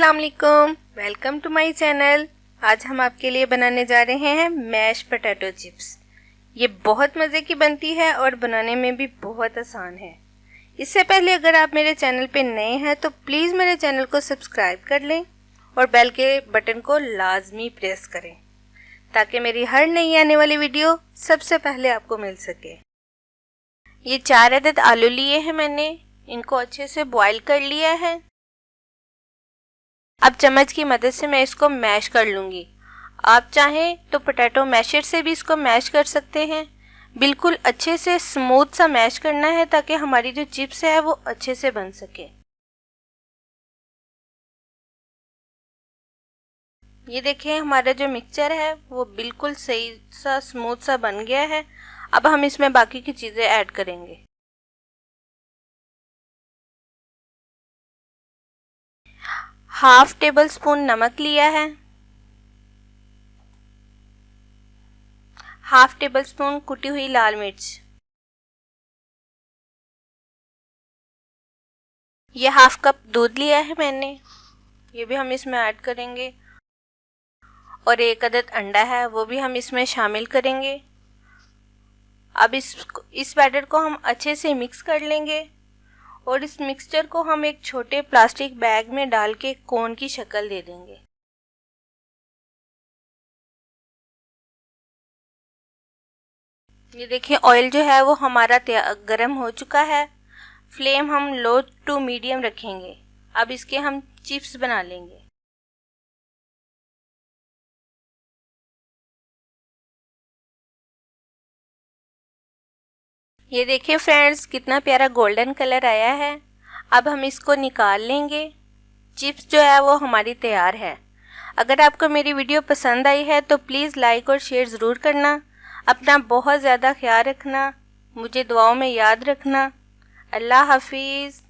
अस्सलाम वालेकुम, welcome to my channel. आज हम आपके लिए बनाने जा रहे हैं मैश पोटैटो चिप्स। ये बहुत मज़े की बनती है और बनाने में भी बहुत आसान है। इससे पहले अगर आप मेरे चैनल पे नए हैं तो प्लीज़ मेरे चैनल को सब्सक्राइब कर लें और बेल के बटन को लाजमी प्रेस करें ताकि मेरी हर नई आने वाली वीडियो सबसे पहले आपको मिल सके। ये 4 अदद आलू लिए हैं मैंने, इनको अच्छे से बॉईल कर लिया है। अब चम्मच की मदद से मैं इसको मैश कर लूँगी। आप चाहें तो पोटैटो मैशर से भी इसको मैश कर सकते हैं। बिल्कुल अच्छे से स्मूथ सा मैश करना है ताकि हमारी जो चिप्स है वो अच्छे से बन सके। ये देखिए हमारा जो मिक्सचर है वो बिल्कुल सही सा स्मूथ सा बन गया है। अब हम इसमें बाकी की चीज़ें ऐड करेंगे। हाफ टेबल स्पून नमक लिया है, हाफ टेबल स्पून कुटी हुई लाल मिर्च, ये हाफ कप दूध लिया है मैंने, ये भी हम इसमें ऐड करेंगे। और 1 अदद अंडा है वो भी हम इसमें शामिल करेंगे। अब इस बैटर को हम अच्छे से मिक्स कर लेंगे और इस मिक्सचर को हम एक छोटे प्लास्टिक बैग में डाल के कोन की शक्ल दे देंगे। ये देखिए ऑयल जो है वो हमारा गर्म हो चुका है। फ्लेम हम लो टू मीडियम रखेंगे। अब इसके हम चिप्स बना लेंगे। ये देखिए फ्रेंड्स कितना प्यारा गोल्डन कलर आया है। अब हम इसको निकाल लेंगे। चिप्स जो है वो हमारी तैयार है। अगर आपको मेरी वीडियो पसंद आई है तो प्लीज़ लाइक और शेयर ज़रूर करना। अपना बहुत ज़्यादा ख्याल रखना, मुझे दुआओं में याद रखना। अल्लाह हाफिज़।